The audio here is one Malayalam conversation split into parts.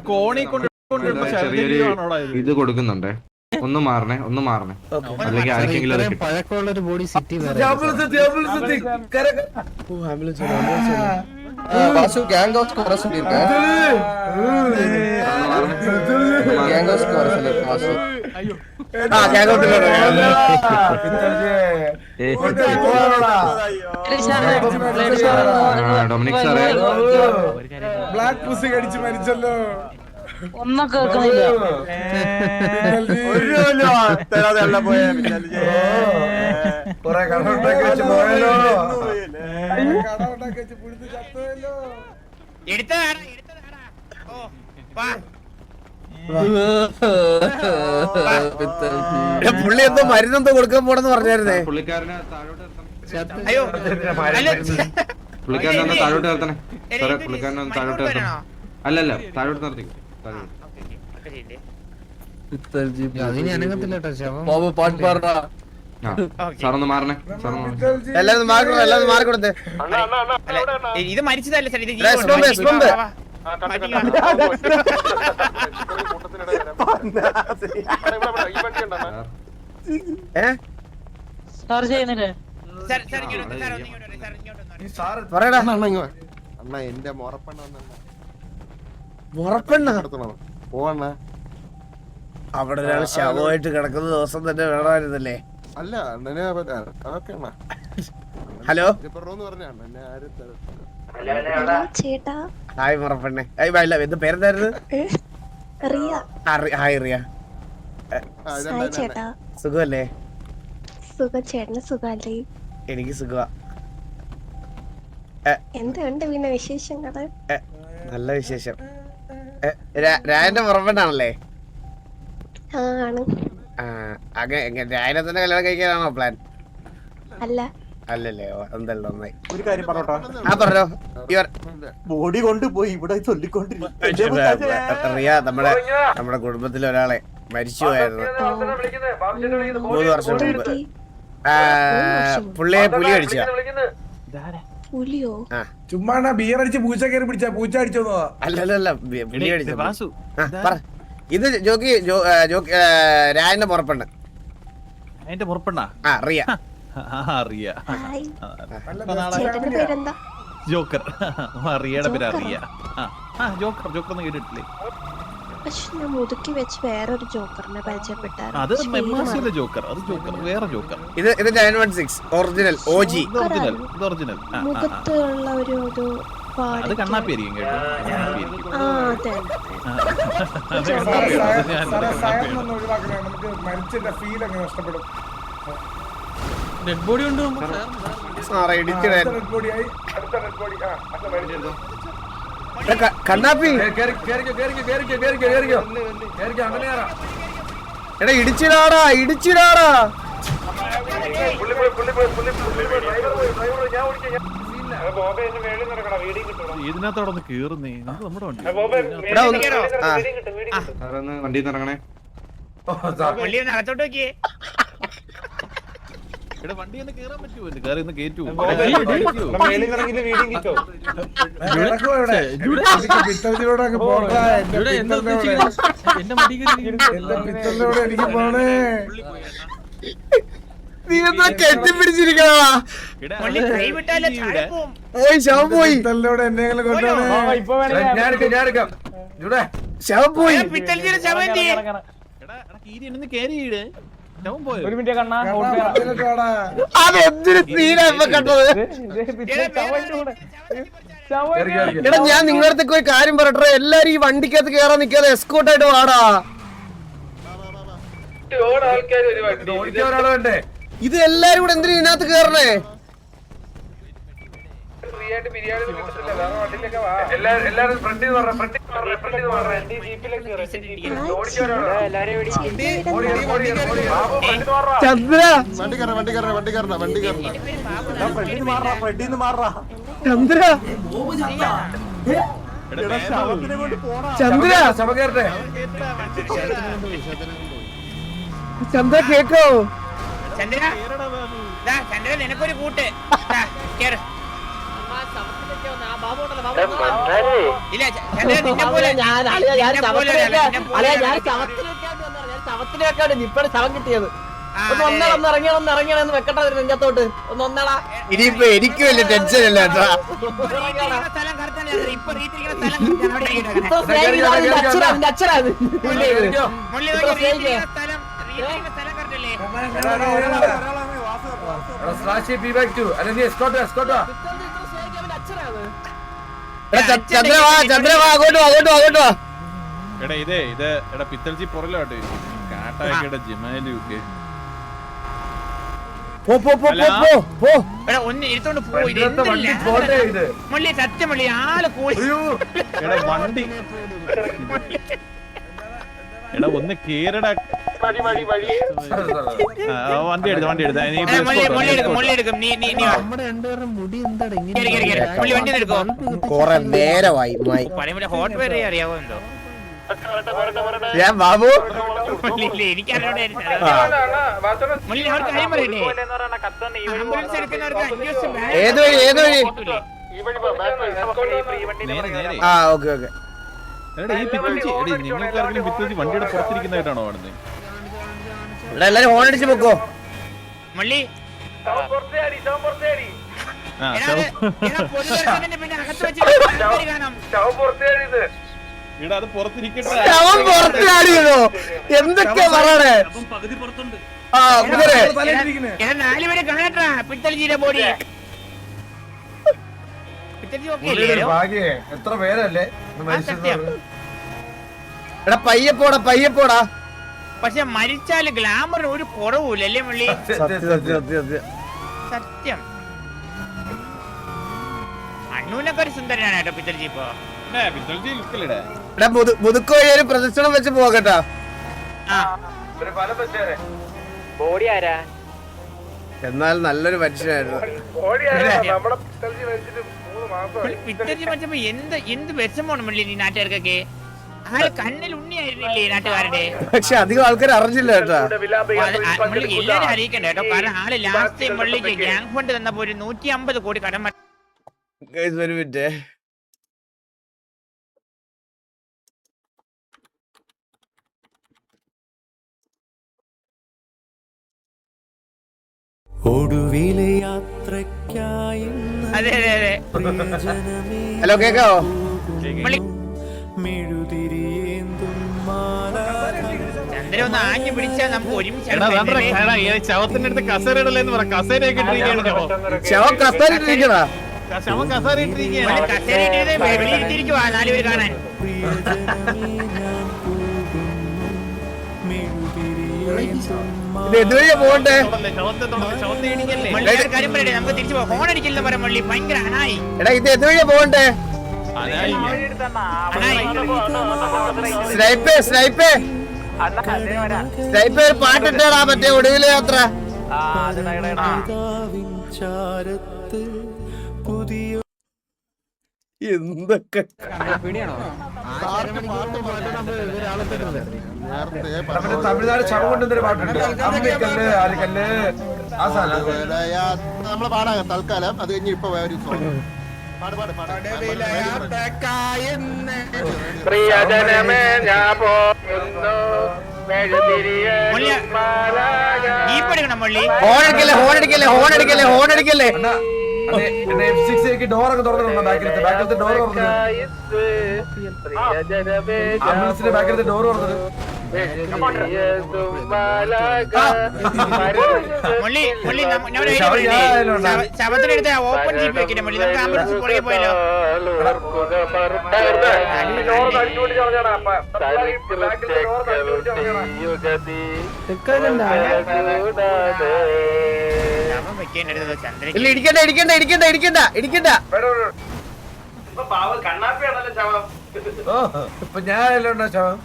കോണി ഇത് കൊടുക്കുന്നുണ്ടേ. ഒന്ന് മാറണേ അല്ലെങ്കിൽ ആർക്കെങ്കിലും പഴക്കമുള്ളൊരു ബോഡി സിറ്റി கேங் ஹவுஸ் வர சொல்லிருக்கேன். கேங் ஹவுஸ் வர சொல்லிருக்கேன் வாசு. கேங் ஹவுஸ் ഡൊമിനിക് സാറേ ബ്ലാക്ക് പുസി കടിച്ച് മരിച്ചല്ലോ. ഒന്നും കേൾക്കുന്നില്ല. കൊറേ കടമുണ്ടാക്കി വെച്ച് പോയല്ലോ. കടമുണ്ടാക്കി വെച്ച് പുഴുത്ത് ചത്തുവല്ലോ. പുള്ളി എന്തോ മരുന്നെന്തോ കൊടുക്കാൻ പോണെന്ന് പറഞ്ഞായിരുന്നേ. പുള്ളിക്കാരനെ താഴോട്ട് നിർത്തണേ സാറേ. പുള്ളിക്കാരനെ ഒന്ന് താഴോട്ട് നിർത്തണം. അല്ലല്ല താഴോട്ട് നിർത്തിക്കോ. അനങ്ങത്തില്ല കേട്ടോ ശവം. പാട്ട് പാടാ. സാറൊന്ന് മാറണേ. എല്ലാരും മാറിക്കൊടുത്തേ. ഇത് മരിച്ചതല്ലേ സാർ, ഇത് സാർ ചെയ്യുന്നില്ലേ? പറയടാ. അണ്ണ എന്റെ മുറപ്പെണ്ണ പോവണ്ണ. അവിടെ ഒരാൾ ശവമായിട്ട് കിടക്കുന്ന ദിവസം തന്നെ വേണമായിരുന്നല്ലേ? അല്ല അണ്ണനെ അതൊക്കെ അണ്ണ. ഹലോ പറഞ്ഞ അണ്ണനെ ആരും ഹായ് മുറപ്പെണ്ണെ. എന്ത് പേരെന്തായിരുന്നു? ഹായ് റിയ. സുഖമല്ലേ? എനിക്ക് സുഖമാ. എന്തുണ്ട് പിന്നെ വിശേഷങ്ങള്? നല്ല വിശേഷം. രായന്റെ മുറപ്പെണ്ണാണല്ലേ? രായനെ തന്നെ കല്യാണം കഴിക്കാനാണോ പ്ലാൻ? അല്ല അല്ലല്ലേ? എന്തല്ലോ നന്നായി. ഒരു കാര്യം പറഞ്ഞോട്ടോ. പറഞ്ഞോ. ബോഡി കൊണ്ടുപോയി ഇവിടെ ചൊല്ലിക്കൊണ്ടിരിക്കും. റിയ നമ്മുടെ കുടുംബത്തിലെ ഒരാളെ മരിച്ചു പോയായിരുന്നു 3 വർഷം മുമ്പ്. പുള്ളിയെ പുലി അടിച്ച. പുലിയോ? ചുമ്മാ ബിയർ അടിച്ച് പൂച്ച കയറി പിടിച്ച പൂച്ച അടിച്ചോന്നോ? അല്ലല്ല പുലി അടിച്ച. ഇത് രായന്റെ മുറപ്പെണ്ണ. റിയ. ചേട്ടന്റെ പേരെന്താ? ജോക്കർ. റിയയുടെ പേര് റിയ. ജോക്കർ എന്ന് കേട്ടിട്ടില്ലേ? പക്ഷെ ഞാൻ മുതുക്കി വെച്ച് വേറൊരു ജോക്കറിനെ പരിചയപ്പെട്ടായിരുന്നു. അത് മെമ്മാസിലെ ജോക്കർ. അത് ജോക്കർ, വേറെ ജോക്കർ. ഇത് 916 ഒറിജിനൽ OG. ഒറിജിനൽ. മുഖത്തുള്ള ഒരു അത് കണ്ണാപ്പിയായിരിക്കും കേട്ടോ. നമുക്ക് മരിച്ചതിന്റെ ഫീൽ അങ്ങ് നഷ്ടപ്പെടും. ഡെഡ് ബോഡി ഉണ്ട് കണ്ണാപ്പി. എടാ ഇടിച്ചിടാടാ. ഇതിനകത്തോടെ ഒന്ന് കേറുന്നേ. നമ്മുടെ വണ്ടി വണ്ടിയിൽ നിന്ന് ഇറങ്ങണേ. വണ്ടി ഒന്ന് കേറാൻ പറ്റുമോ? കയറി ഒന്ന് കേറ്റു. നീ എന്താ കെട്ടിപ്പിടിച്ചിരിക്കണ? ശവം പോയി. ശവം പോയി. അതെന്തൊരു സീനാ ഇപ്പൊ കണ്ടത്. എടാ ഞാൻ നിങ്ങളുടെ അടുത്തേക്ക് ഒരു കാര്യം പറയട്ടെ. എല്ലാരും ഈ വണ്ടിക്കകത്ത് കേറാൻ നിക്കാതെ എസ്കോർട്ട് ആയിട്ട് വാടാ. ഇത് എല്ലാരും കൂടെ എന്തിനാ ഇതിനകത്ത് കേറണേ? ചന്ദ്ര ചന്ദ്ര കേക്കോ? ചന്ദ്ര നിനക്കൊരു കൂട്ട്. ഇല്ല ചന്ദ്രൻ നിന്നെ പോലെ ഇപ്പഴേ ശവം കിട്ടിയത് ഇറങ്ങിയാണെന്ന് വെക്കട്ടെ നെഞ്ചത്തോട്ട് ഒന്ന് ഒന്നടാ. ഇനിയിപ്പോ എനിക്ക് വലിയ ടെൻഷൻ ഇല്ല കേട്ടോ. സ്ഥലം കറക്റ്റാണ് ഇപ്പൊ റീത്തിരിക്കുന്ന സ്ഥലം കറക്റ്റാണ്. മുള്ളി നോക്കി റീത്തിരിക്കുന്ന സ്ഥലം കറക്റ്റല്ലേ? ചന്ദ്രവാ അങ്ങോട്ട് വാ. എടാ എടാ പിത്തൽജി പുറലോട്ട് കാട്ടാക്കിയുടെ ജിമാലൊക്കെ എടാ ഒന്ന് എടുത്തോണ്ട് പോയി മുള്ളി സത്യം മുള്ളി ആള് കൂടി എടാ വണ്ടി എടാ ഒന്ന് കേറടാ വണ്ടി എടുത്ത മുള്ളി എടുക്കും നീ നമ്മുടെ രണ്ടുപേരുടെ മുടി എന്താണ് മുള്ളി വണ്ടി എടുക്കോ കൊറേ നേരമായി പറയുമ്പോ ഹോട്ട് വെയർ അറിയാവോ എന്തോ ഞാൻ ബാബു എനിക്കറിയോടെ മുള്ളി അവർക്ക് കാര്യം പറയണ്ടേ ആംബുലൻസ് എടുക്കുന്നവർക്ക് 5 ദിവസം ഏത് വഴി നേരെ ആ ഓക്കെ എടാ ഈ പിത്തൽജി നിങ്ങൾക്കാർക്കും പിത്തൽജി വണ്ടിയുടെ പുറത്തിരിക്കുന്നതായിട്ടാണോ കാണുന്നത്? ഇവിടെ എല്ലാരും ഹോൺ അടിച്ച് പൊക്കോ. മുള്ളി ആ പൊതുദർശനത്തിന്റെ പിന്നെ അകത്ത് വെച്ച് കാണാം ഇവിടെ അത് പുറത്തിരിക്കട്ടെ. ശവം പുറത്തിലാടിയോ എന്തൊക്കെയാ പറയണേ? ആ കുതിരെ 4 പേരെ കാണട്ടാ പിത്തൽജിയുടെ ബോഡി. പിത്തൽജി ഓക്കെ എത്ര പേരല്ലേ എടാ പയ്യപ്പോടാ. പക്ഷെ മരിച്ചാല് ഗ്ലാമറിന് ഒരു കുറവുമില്ല അല്ലേ മുള്ളി? സത്യം അണ്ണൂനൊക്കെ ഒരു സുന്ദരനാണ് കേട്ടോ പിത്തൽജി ഇപ്പൊ. പിത്തൽജി ലുക്കല്ലേ എടാ മുതുക്ക് വഴി ഒരു പ്രദക്ഷിണം വെച്ച് പോകട്ടാ. എന്നാൽ നല്ലൊരു മനുഷ്യനായിരുന്നു. പിത്തൽജി മരിച്ചപ്പോ എന്ത് വിഷമാണ് മുള്ളി ഈ നാട്ടുകാർക്കൊക്കെ. ആള് കണ്ണിൽ ഉണ്ണിയായിരുന്നില്ലേ നാട്ടുകാരുടെ? പക്ഷെ അധികം ആൾക്കാർ അറിഞ്ഞില്ല കേട്ടാ. മുള്ളി എല്ലാരും അറിയിക്കണ്ട കേട്ടോ. കാരണം ആള് ലാസ്റ്റ് ടൈം മുള്ളിക്ക് ഗ്യാങ് ഫണ്ട് തന്നപ്പോ ഒരു 150 കോടി കടം ഒരു മിനിറ്റ്. അതെ ഹലോ കേക്കാവോ? മുള്ളി ചന്ദ്രൻ ഒന്ന് ആഞ്ഞു പിടിച്ചാൽ നമുക്ക് ഒരുമിച്ച് ശവത്തിന്റെ അടുത്ത് കസേര ഇടലെന്ന് പറ. കസേരയൊക്കെ ഇട്ടിരിക്കുകയാണ് ശവം കസേരയിട്ടിരിക്കണ. ശവം കസേര ഇട്ടിരിക്കുകയാണ്. വെളിയിരിക്കുവാ 4 പേര് കാണാൻ. ഇത് എതുവഴിയാ പോകണ്ടേ? മുള്ളി ഒരു കാര്യം പറയട്ടെ, നമുക്ക് തിരിച്ചു പോകാം. ഹോൺ അടിക്കില്ലെന്ന് പറയാം മുള്ളി. ഭയങ്കര അനായി. എടാ ഇത് എതുവഴിയാ പോകണ്ടേ? സ്നൈപ്പേ ഒരു പാട്ടിട്ടാടാ മറ്റേ ഒടുവിലെ യാത്ര. എന്തൊക്കെ തമിഴ്നാട് ശവം കൊണ്ടുവന്നൊരു പാട്ടുണ്ട്. അമ്മിക്കല്ല് ആലിക്കല്ല് ആ സാധനം നമ്മള് പാടാം തൽക്കാലം. അത് കഴിഞ്ഞ് ഇപ്പൊ വേറെ പ്രിയജനമേ ഞാൻ പോകുന്നു മുള്ളി. ഹോണടിക്കല്ലേ. F6 ഡോറൊക്കെ തുറന്നിട്ടുണ്ടോ? ബാക്കിലത്തെ ഡോർ തുറന്നത്. ആംബുലൻസിന്റെ ബാക്കിലത്തെ ഡോർ തുറന്നത്. ശവത്തിനെടുത്ത് ഓപ്പൺ ജീപ്പ് വെക്കണേ മുള്ളി. നമുക്ക് ആംബുലൻസ് പുറകെ പോയല്ലോ. ഇടിക്കണ്ട. ഇപ്പൊ ഞാനല്ലോ ഉണ്ടോ ശവം?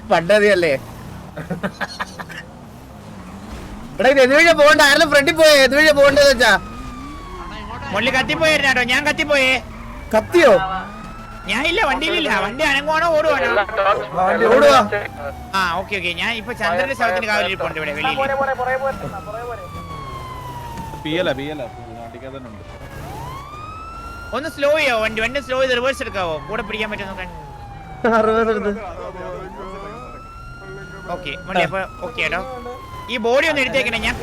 പണ്ടതിയല്ലേ. ഇവിടെ ഇത് എതുവഴിയാ പോകണ്ട? ആരെങ്കിലും ഫ്രണ്ടിൽ പോയേ? എതുവഴിയാ പോകണ്ടെന്ന് വെച്ചാ മുള്ളി കത്തിപ്പോയാട്ടോ. ഞാൻ കത്തിപ്പോയേ. കത്തിയോ? ഞാൻ ഇല്ല, വണ്ടിയിലില്ല. വണ്ടി അനങ്ങുവാണോ ഓടുവാണോ? ഓടുവാ. ആ ഓക്കെ. ഞാൻ ഇപ്പൊ ചന്ദ്രന്റെ ശവത്തിന് കാവലിരിപ്പുണ്ട് ഇവിടെ വെളിയിൽ. ഒന്ന് സ്ലോ ചെയ്യോ വണ്ടി സ്ലോ ചെയ്ത് റിവേഴ്സ് എടുക്കാവോ കൂടെ പിടിക്കാൻ പറ്റും നോക്കാൻ ഓക്കെ മള്ളി അപ്പൊ ഓക്കെ കേട്ടോ ഈ ബോഡി ഒന്ന് എടുത്തേക്കണേ ഞാൻ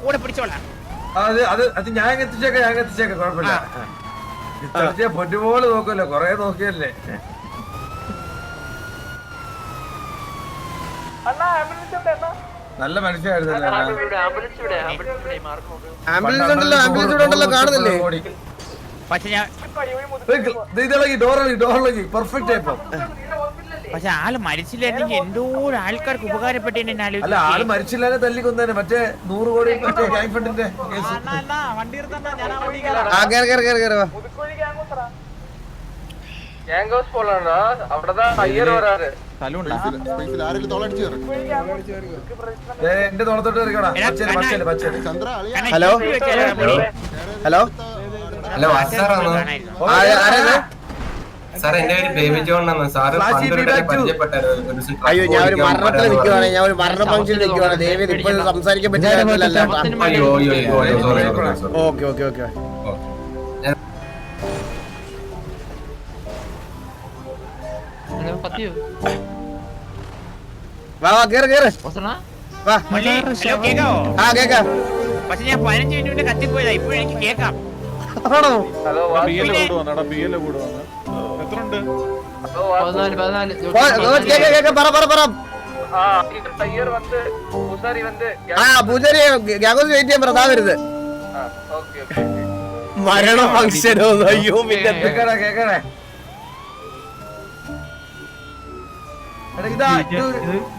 കൂടെ പിടിച്ചോളാം അത് ഞാൻ എത്തിച്ചേക്കാം കുഴപ്പമില്ല പൊന്നുപോലെ നോക്കുമല്ലോ കൊറേ നോക്കിയല്ലേ നല്ല മനുഷ്യനായിരുന്നല്ലേ ആംബുലൻസ് ഉണ്ടല്ലോ കാണുന്നില്ലേ പക്ഷെ ഞാൻ ഡോറിളകി പെർഫെക്റ്റ് ആയിപ്പോ പക്ഷെ ആള് മരിച്ചില്ലായിരുന്നെങ്കിൽ എന്തോ ആൾക്കാർക്ക് ഉപകാരപ്പെട്ടേനെ അല്ല ആള് മരിച്ചില്ലാതെ തല്ലി കൊന്നേനെ മറ്റേ 100 കോടി മറ്റേ ഗ്യാങ് ഫണ്ടിന്റെ എന്റെ തോളത്തോട്ട് ഇറക്കടാ ചന്ദ്ര അളിയാ ഹലോ ഹലോ ഹലോ സാർ എന്റെ പേര് ബേബി ജോൺ ആണ് സാറ് അയ്യോ ഞാൻ ഒരു മരണത്തിൽ നിൽക്കുവാണ് ഞാൻ ഒരു മരണ ഫംഗ്ഷനിൽ നിൽക്കുവാണ് ദേവി ഇപ്പൊ സംസാരിക്കാൻ പറ്റില്ല ഓക്കെ ഓക്കെ ഓക്കെ വാ വാ കേറ് കേറ് വാ ഹലോ കേക്കാവോ ആ കേക്കാം പക്ഷെ ഞാൻ 15 മിനിറ്റ് കത്തിപ്പോയതാ ഇപ്പൊ എനിക്ക് കേക്കാം ആണോ കേക്കാം പറ പറ പറ ആ പൂജാരി ഗ്യാഗോസ് വെയിറ്റ് ചെയ്യാൻ പറ താ വരുത് മരണ ഫംഗ്ഷനോ അയ്യോ പിന്നെ കേക്കണേ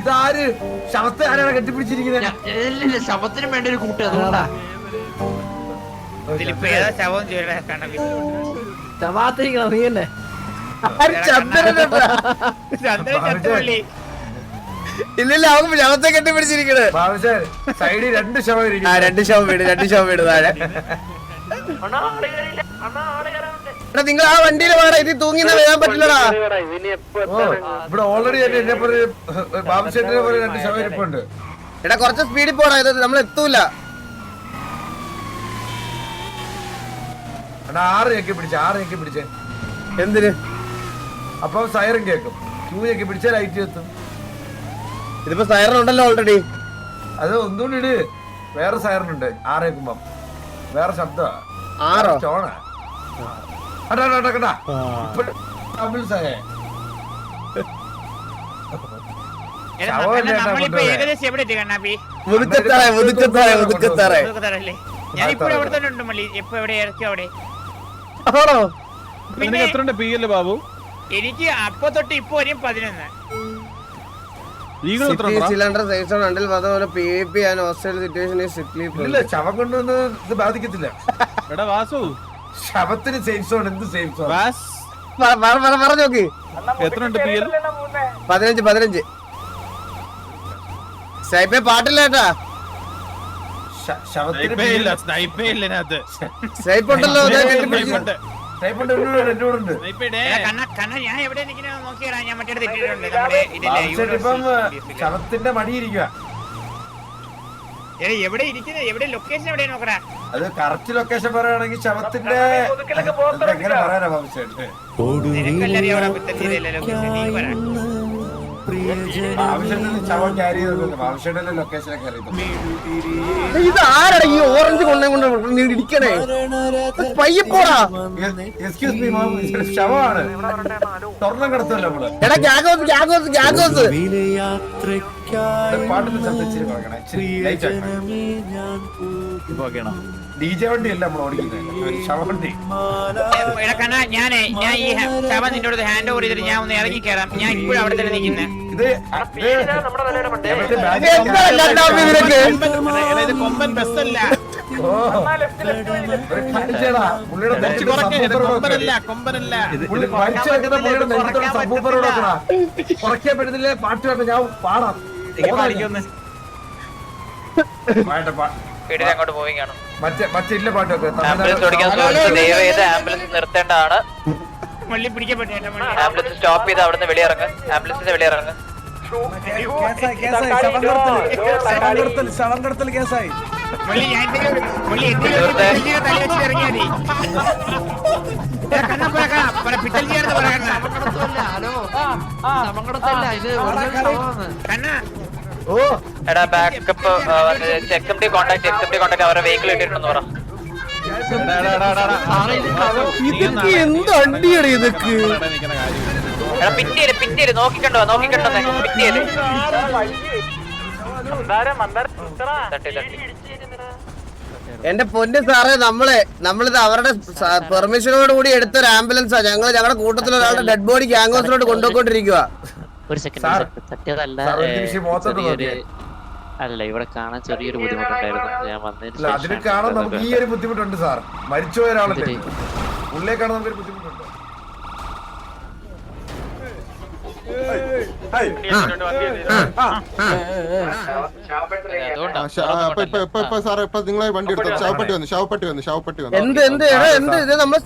ഇതാര് ശവത്തെ ആരാണ് കെട്ടിപ്പിടിച്ചിരിക്കുന്നത് ശവത്തിന് വേണ്ട ഒരു കൂട്ട് അതുകൊണ്ടാ ഇതിലിപ്പോ ഏതാ ശവം കണ്ണപ്പി ചവാത്തിരിക്കണം നീ തന്നെ ഇല്ലില്ല അവർക്ക് ശവത്തെ കെട്ടിപ്പിടിച്ചിരിക്കണ് സൈഡിൽ 2 ശവം ആ 2 ശവം വീട് താഴെ എടാ നിങ്ങൾ ആ വണ്ടിയിൽ വേണം ഇത് തൂങ്ങി വരാൻ പറ്റില്ലടാ ഇവിടെ ഓൾറെഡി എന്നെ ബാബുശേട്ടിനെ പോലെ 2 ശവം ഇരിപ്പുണ്ട് എടാ കുറച്ച് സ്പീഡിൽ പോടാ ഇത് നമ്മൾ എത്തൂല എടാ 6 ഞെക്കി പിടിച്ചേ എന്തിന് അപ്പൊ സൈറൻ കേക്കും 2 ഞെക്കി പിടിച്ചാൽ ലൈറ്റ് എത്തും ഇതിപ്പോ സൈറൻ ഉണ്ടല്ലോ ഓൾറെഡി അത് ഒന്നുകൂടി ഇട് വേറെ സൈറൻ ഉണ്ട് 6 കേക്കുമ്പം വേറെ ശബ്ദമാ 6 ചോണ നമ്മളിപ്പോ ഏകദേശം എവിടെ എത്തി കണ്ണാപ്പി മുതുക്കത്താറേ ഞാൻ ഇപ്പോഴും അവിടെ തന്നെ ഉണ്ട് മള്ളി എപ്പോ എവിടെ ഇറക്കി അവിടെ ആണോ പിന്നെ എത്ര പി എൽ ബാബു എനിക്ക് അപ്പൊ തൊട്ട് ഇപ്പൊ വരെയും 11 സിലിണ്ടർ സൈസ് ഉണ്ടിൽ അതുപോലെ PVP and hostel situation is strictly ഇല്ല ശവം കൊണ്ടൊന്നും ഇത് ബാധിക്കത്തില്ല എടാ വാസു ശവത്തിന് സേഫ് സോൺ എന്ത് സേഫ് സോൺ പറഞ്ഞോക്ക് എത്ര പി എൽ 15 സൈപ്പേ പാട്ടില്ല കേട്ടാ ശവത്തിന് സൈപ്പ് ഉണ്ടല്ലോ കണ്ണ ഞാൻ എവിടെ നോക്കിയാ ഞാൻ മറ്റേ തെറ്റിട്ടുണ്ട് ഇപ്പം ശവത്തിന്റെ മടിയിരിക്കുക എവിടെ ഇരിക്കുന്നത് എവിടെ ലൊക്കേഷൻ എവിടെ നോക്കടാ അത് കറക്റ്റ് ലൊക്കേഷൻ പറയുകയാണെങ്കിൽ ശവത്തിന്റെ എങ്ങനെ പറയാനാ ബാബുശേട്ട് ബാബുശേട്ടന് ശവം ക്യാരി ചെയ്തത് ബാബുശേട്ടന്റെ ലൊക്കേഷനൊക്കെ അറിയുന്നത് ഇത് ആരാടാ ഈ ഓറഞ്ച് കൊണ്ട് ഇടിക്കണേ പയ്യപ്പോടാ എക്സ്ക്യൂസ് മീ ശവമാണ് സ്വർണ്ണം കിടത്തല്ലോ നമ്മള് എടാ ഗ്യാഗോസ് പാട്ടിന് ശബ്ദിച്ചിരി കൊടുക്കണേ DJ വണ്ടി അല്ല നമ്മൾ ഓടിക്കുന്നത് ശവവണ്ടി ഞാൻ ഈ ശവ നിന്നോട് ഹാൻഡ് ഓവർ ചെയ്തിട്ട് ഞാൻ ഒന്ന് ഇറങ്ങി കയറാം ഞാൻ ഇപ്പോഴും അവിടെ തന്നെ നിൽക്കുന്നത് ഇത് കൊമ്പൻ ബസ്സല്ല കുറയ്ക്കാൻ പറ്റുന്നില്ലേ പാട്ട് കേട്ടോ ഞാൻ പാടാം അങ്ങോട്ട് പോവുകയാണ് മറ്റേ ഇല്ല പാട്ടൊക്കെ ആംബുലൻസ് നിർത്തേണ്ടതാണ് മള്ളി പിടിക്കപ്പെട്ടു ആംബുലൻസ് സ്റ്റോപ്പ് ചെയ്ത് അവിടുന്ന് വെളിയിറങ്ങ് ആംബുലൻസിന്റെ വെളിയിറങ്ങ് ശവം കടത്തൽ കേസായി. മുള്ളി എന്തെങ്കിലും തലി വെച്ചിട്ട് ഇറങ്ങിയാ മതി. കണ്ണ പറ പിറ്റൽ ചെയ്യാന്ന് പറയണ കണ്ണ. എടാ ബാക്കപ്പ് എക്സ്എംഡി കോൺടാക്ട് അവരുടെ വെഹിക്കിൾ ഇട്ടിട്ടുണ്ടെന്ന് പറ. ഇതൊക്കെ എന്ത് അണ്ടിയാണ് ഇതൊക്കെ? എടാ പിറ്റേര് നോക്കിക്കണ്ടോ പിറ്റേര് എന്റെ പൊന്ന് സാറേ, നമ്മളിത് അവരുടെ പെർമിഷനോട് കൂടി എടുത്തൊരു ആംബുലൻസാ. ഞങ്ങളുടെ കൂട്ടത്തിൽ ഒരാളുടെ ഡെഡ് ബോഡി ഗ്യാങ് ഹൗസിലോട്ട് കൊണ്ടുപോയിക്കൊണ്ടിരിക്കുക. ഒരു സെക്കൻഡ് സത്യതല്ല, അല്ല ഇവിടെ കാണാൻ ചെറിയൊരു ബുദ്ധിമുട്ടുണ്ടായിരുന്നു. ഞാൻ വന്നതിന് അതിന് കാണാൻ നമുക്ക് ഈ ഒരു ബുദ്ധിമുട്ടുണ്ട് സാർ. മരിച്ചുപോയ ഒരാളല്ലേ, ഉള്ളിലെ കാണാൻ നമുക്കൊരു ബുദ്ധിമുട്ടുണ്ട്. നിങ്ങളെ വണ്ടി എടുത്തു. ശവപ്പെട്ടി വന്നു. എന്ത് ഇത് നമ്മളെ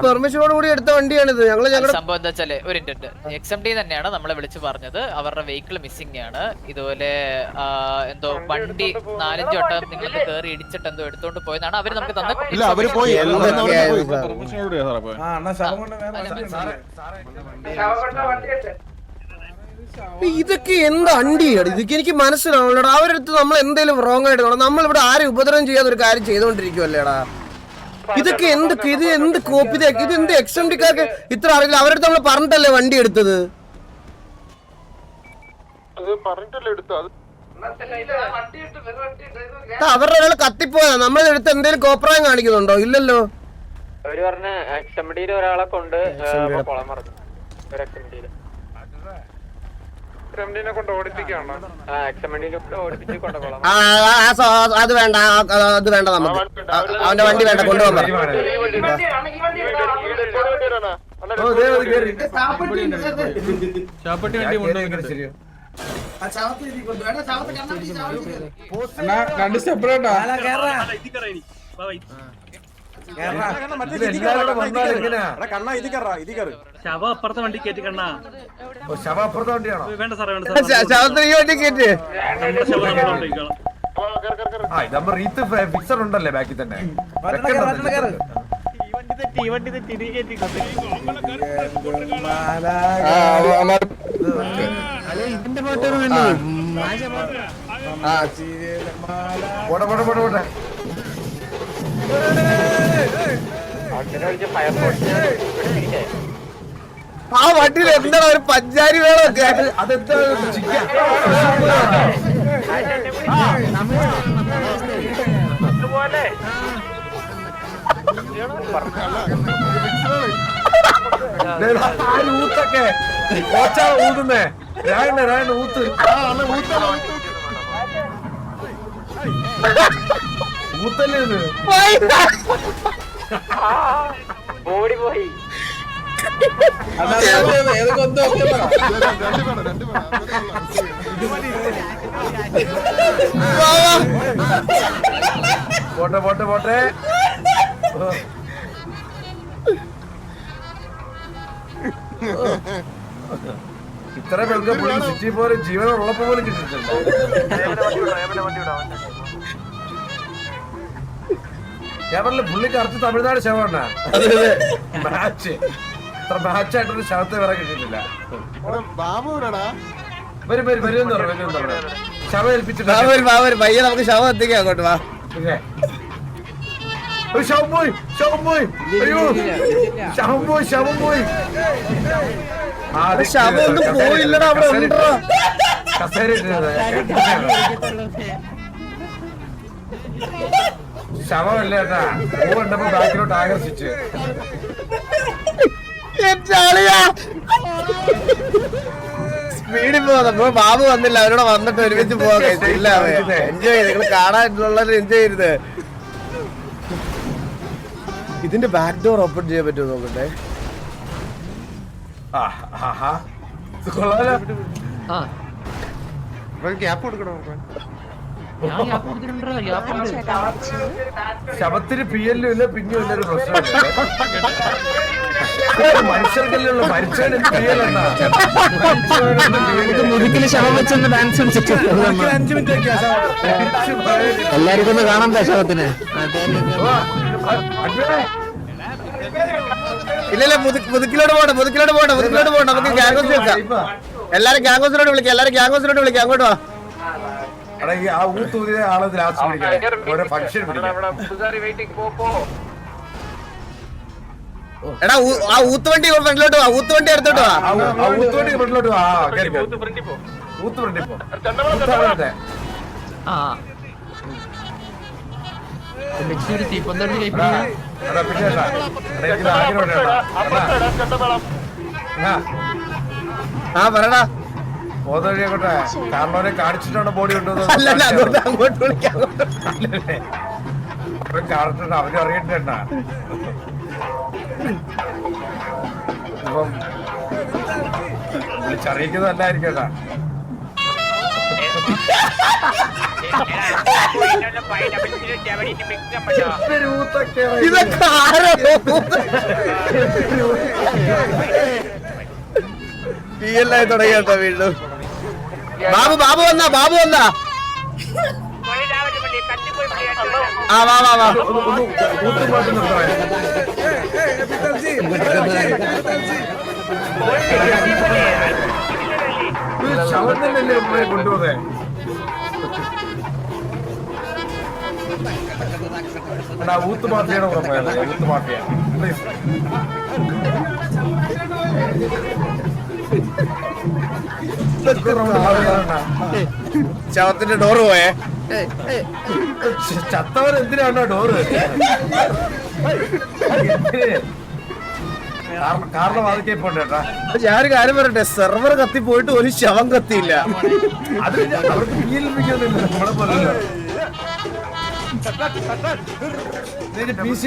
പെർമിഷനോട് കൂടി എടുത്ത വണ്ടിയാണിത്. ഞങ്ങളുടെ സംഭവം എന്താ വെച്ചാല് ഒരു എക്സ്എംഡി തന്നെയാണ് നമ്മളെ വിളിച്ച് പറഞ്ഞത്. അവരുടെ വെഹിക്കിൾ മിസ്സിംഗ് ആണ്. ഇതുപോലെ എന്തോ വണ്ടി 4-5 വട്ടം നിങ്ങൾക്ക് കയറി ഇടിച്ചിട്ട് എന്തോ എടുത്തോണ്ട് പോയതാണ് അവര് നമുക്ക് തന്നെ. ഇതൊക്കെ എന്ത് അണ്ടിയാണ് ഇതൊക്കെ? എനിക്ക് മനസ്സിലാവുള്ളടാ. അവരടുത്ത് നമ്മൾ എന്തെങ്കിലും റോങ് ആയിട്ട് നമ്മളിവിടെ ആരും ഉപദ്രവം ചെയ്യാതെ ഒരു കാര്യം ചെയ്തോണ്ടിരിക്കുവല്ലേടാ. ഇതൊക്കെ ഇത് എന്ത് കോപ്പി? ഇത് എന്ത് എക്സ്എംഡിക്കാർക്ക് ഇത്ര അറിയില്ല? അവരടുത്ത് നമ്മൾ പറഞ്ഞിട്ടല്ലേ വണ്ടി എടുത്തത്? അവരുടെ ഒരാൾ കത്തിപ്പോയാ നമ്മളെടുത്ത് എന്തെങ്കിലും കോപ്രായം കാണിക്കുന്നുണ്ടോ? ഇല്ലല്ലോ. അവര് പറഞ്ഞ എക്സ്എംഡിയിൽ ഒരാളെ കൊണ്ട് കൊളം മറന്നു. അത് വേണ്ട, നമുക്ക് അവന്റെ വണ്ടി വേണ്ട, കൊണ്ടുപോകാൻ പറ. ശവം അപ്പുറത്തെ വണ്ടി കയറ്റി കണ്ണാ. ശവം അപ്പുറത്തെ വണ്ടിയാണോ? വേണ്ട സാറേ, ശവത്തിന് ഈ വണ്ടി കയറ്റി. നമ്മൾ റീത്ത് ഫിക്സർ ഉണ്ടല്ലേ ബാക്കിൽ തന്നെ. പോട്ടെ. ആ വണ്ടിയിൽ എന്താണ് ഒരു പഞ്ചാരി വേളമൊക്കെ? അതെന്താ ഊത്തൊക്കെ ഊതുന്നേ? രായണ്ണ ഊത്ത് ഊത്തല്ലേ ഇത്? ഓടി പോയി. പോട്ടെ. ഇത്ര പേർക്ക് സിറ്റി പോലെ ജീവൻ ഉള്ളപ്പോ പോലും കിട്ടിയിട്ടുണ്ട്. ഞാൻ പറഞ്ഞില്ല പുള്ളിക്ക് അടുത്ത് തമിഴ്നാട് ശവമാണ്. മാച്ച് ഇത്ര മാച്ചായിട്ടൊരു ശവത്തെ വേറെ കിട്ടിയിട്ടില്ല. വരുമെന്ന് പറഞ്ഞു. ശവം ഏൽപ്പിച്ചിട്ട് പയ്യെ നമുക്ക് ശവം എത്തിക്കാം. അങ്ങോട്ട് വാ. ശവം പോയി. അയ്യോ ശവം പോയി. ശവം ഒന്നും പോയില്ലടാ, അവിടെ ഉണ്ടോ? കസേര ശവമല്ല കേട്ടാ. പൂ കണ്ടപ്പോ ബാക്കിലോട്ട് ആകർഷിച്ച്. സ്പീഡിൽ പോകുന്നപ്പോ ബാബു വന്നില്ല, അവരോട് വന്നിട്ട് ഒരുമിച്ച് പോകാൻ കഴിച്ചില്ല. എൻജോയ് ചെയ്ത് നിങ്ങൾ കാണാനുള്ളത് എൻജോയ് ചെയ്ത്. ഇതിന്റെ ബാക്ക് ഡോർ ഓപ്പൺ ചെയ്യാൻ പറ്റുമോ നോക്കട്ടെ. കൊള്ളാലോ. ഗ്യാപ്പ് കൊടുക്കണോ? ചേട്ടാ മരിച്ചത് ശവത്തിന് പിയല്ലും ഇല്ല പിന്നും ഇല്ല ഒരു പ്രശ്നമില്ല മനുഷ്യർക്കല്ലേ മരിച്ചവന് പിയലെന്നാ മുതുക്കില് ശവം വെച്ചൊന്ന് ഡാൻസ് എല്ലാവർക്കും ഒന്ന് കാണാം ശവത്തിന്. ഇല്ലല്ല മുതുക്കിലോട്ട് പോട്ടെ നമുക്ക് ഗ്യാങ്കോസ് വെക്കാം. എല്ലാരും ഗ്യാങ്കോസിലോട്ട് വിളിക്കാം അങ്ങോട്ട് വാ. ആ ഊത്തൂതിയ ആളെ ലാസ്റ്റ് വിളിക്കാം ഓരോ ഫംഗ്ഷൻ എടാ ആ ഊത്തുവണ്ടി ഫ്രണ്ടിലോട്ട് വാ, ഊത്തുവണ്ടി എടുത്തോട്ട് വാ. ഊത്തുവണ്ടി ഫ്രണ്ടിലോട്ട് വാ. ഊത്ത് ഫ്രണ്ടിൽ പോ. ആ പറടാ. പോതഴിയോട്ടെ കാരണവരെ കാണിച്ചിട്ടാണ് ബോഡി കൊണ്ടുവന്നത്. അല്ലല്ല അങ്ങോട്ട് വിളിക്കാം. കാണിച്ചിട്ട് അവര് അറിയണ്ട. ഇപ്പം വിളിച്ചറിയിക്കുന്നതല്ലായിരിക്കട്ടാ. ഇതൊക്കെ ആരോ തീയല്ലായി തുടങ്ങി കേട്ടോ വീണ്ടും. ബാബു വന്നാ ആ വാ ശവത്തിനല്ലേ നമ്മളെ കൊണ്ടുപോകുന്നേ. ഊത്ത് മാഫിയാണ് ഉറപ്പായത്. ഊത്ത് മാഫിയ ശവത്തിന്റെ ഡോറ് പോയേ. ചത്തവൻ എന്തിനാണോ ഡോറ്? കാരണം അതൊക്കെ പോണ്ടേട്ടാ. ഞാനൊരു കാര്യം പറയട്ടെ, സെർവർ കത്തി പോയിട്ട് ഒരു ശവം കത്തിയില്ല. അത് അവർക്ക് ഫീലിപ്പിക്കുന്നില്ല നമ്മളെ പോലെ. PC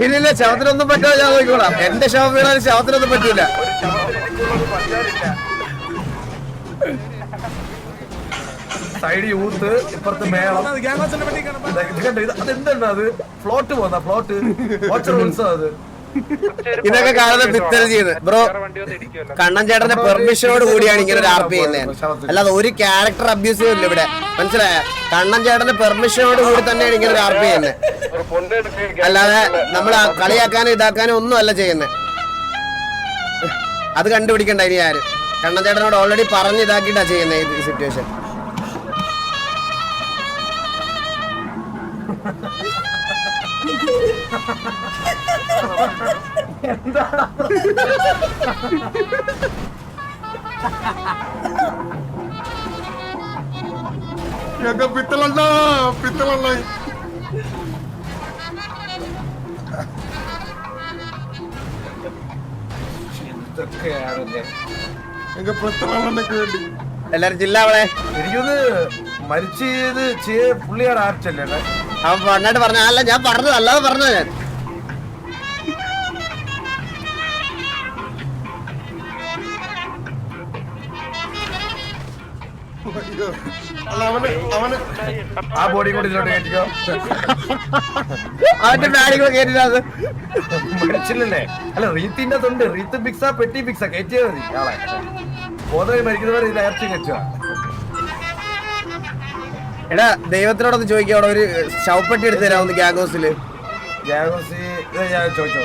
ഇല്ലില്ല, ശവത്തിനൊന്നും പറ്റാതെ ഞാൻ നോക്കിക്കോളാം. എന്റെ ശവം വീണാലും ശവത്തിനൊന്നും പറ്റൂല. സൈഡ് യൂത്ത് ഇപ്പുറത്ത് മേളം. അതെന്താണ് അത്? ഫ്ലോട്ട് പോന്ന ഫ്ലോട്ട് ഉത്സവം. അത് ഇതൊക്കെ കാണുന്ന പിത്തൽ ചെയ്ത് ബ്രോ. കണ്ണൻ ചേട്ടന്റെ പെർമിഷനോട് കൂടിയാണ് ഇങ്ങനെ ഒരു RP ചെയ്യുന്നത്, അല്ലാതെ ഒരു ക്യാരക്ടർ അബ്യൂസ് ചെയ്യില്ല ഇവിടെ, മനസ്സിലായ? കണ്ണൻ ചേട്ടന്റെ പെർമിഷനോട് കൂടി തന്നെയാണ് ഇങ്ങനെ ഒരു RP ചെയ്യുന്നത്, അല്ലാതെ നമ്മൾ കളിയാക്കാനും ഇതാക്കാനും ഒന്നും അല്ല ചെയ്യുന്നത്. അത് കണ്ടുപിടിക്കണ്ട ഇനി ആര്. കണ്ണൻ ചേട്ടനോട് ഓൾറെഡി പറഞ്ഞ് ഇതാക്കിയിട്ടാ ചെയ്യുന്നത് ഈ സിറ്റുവേഷൻ. പിത്തളണ്ണ എങ്ക പിത്തളണ്ണക്ക് വേണ്ടി എല്ലാരും ജില്ല അവളെ എനിക്കൊന്ന് മരിച്ചത് പുള്ളിയുടെ ആർച്ചല്ലേ? അവൻ പറഞ്ഞായിട്ട് പറഞ്ഞ അല്ല, ഞാൻ പറഞ്ഞത് അല്ലാതെ പറഞ്ഞ ഞാൻ. ആ ബോഡി കൂടി ഇതിലോട്ട് കയറ്റിക്കോ. അവന്റെ ബാഡികൾ കേട്ടില്ല. മരിച്ചില്ലല്ലേ? അല്ല റീത്തിന്റെ തൊണ്ട് റീത്ത് പിക്സാ പെട്ടി പിക്സാ കയറ്റിയാ മതി. ആളെ ബോധമായി മരിക്കുന്നവരെ ഇതിൽ അയർച്ചി കയറ്റുക. എടാ ദൈവത്തിനോടൊന്ന് ചോദിക്കാം, അവിടെ ഒരു ശവപ്പെട്ടി എടുത്ത് തരാമെന്ന് ഗ്യാഗോസില്. ഗ്യാഗോസി ഞാൻ ചോദിച്ചോ.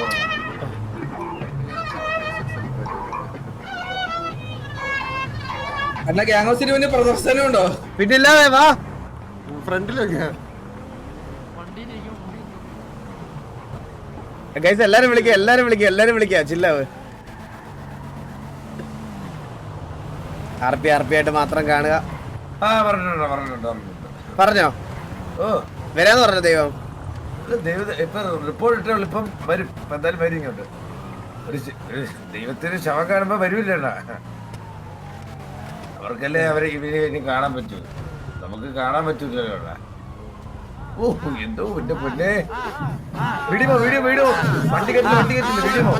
അല്ല ഗ്യാങ്ങോസിന് പിന്നെ പ്രദർശനം ഉണ്ടോ? പിന്നില്ലാതെ വാ ഫ്രണ്ടിലൊക്കെ. ഗൈസ് എല്ലാരും വിളിക്കുക ചില്ലാവ്. RP ആയിട്ട് മാത്രം കാണുക. പറഞ്ഞോ? ഓ വരാന്ന് പറഞ്ഞോ ദൈവം. ഇപ്പൊ റിപ്പോർട്ട് ഇട്ടേ ഇപ്പം വരും. ഇപ്പൊ എന്തായാലും വരും ഇങ്ങോട്ട്. ദൈവത്തിന് ശവം കാണുമ്പോ വരൂല്ലേടാ. അവർക്കല്ലേ അവരെ ഇവരെ ഇനി കാണാൻ പറ്റൂ, നമുക്ക് കാണാൻ പറ്റൂലല്ലോ. ഓ എന്തോ എന്റെ പൊന്നെ വീഡിയോ വീഡിയോ വണ്ടി കെട്ടില്ല വീഡിയോ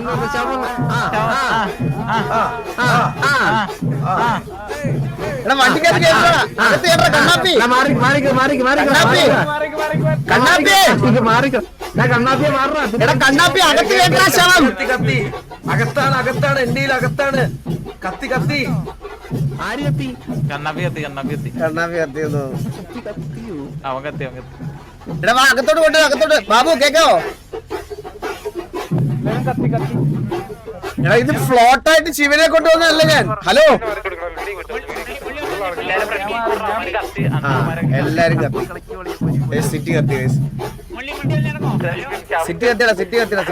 എടാ വണ്ടിക്കകത്ത് കേറടാ. അകത്ത് കേറടാ കണ്ണാപ്പി. എടാ കണ്ണാപ്പി അകത്ത് കേറടാ ശവം. കത്തി അകത്താണ് എന്റെ അകത്താണ് കത്തി കണ്ണാപ്പി കണ്ണാപ്പി കത്തിയെന്നു. അവൻ കത്തി എടാ വാ അകത്തോട്ട് കൊണ്ട് അകത്തോട്ട്. ബാബു കേക്കാവോ? എടാ ഇത് ഫ്ലോട്ട് ആയിട്ട് ശിവനെ കൊണ്ടുവന്നതല്ല ഞാൻ. ഹലോ എല്ലാരും കത്തി. സിറ്റി കത്തി മുള്ളി മുണ്ടി നടക്കോ സിറ്റി കത്തിയടാ.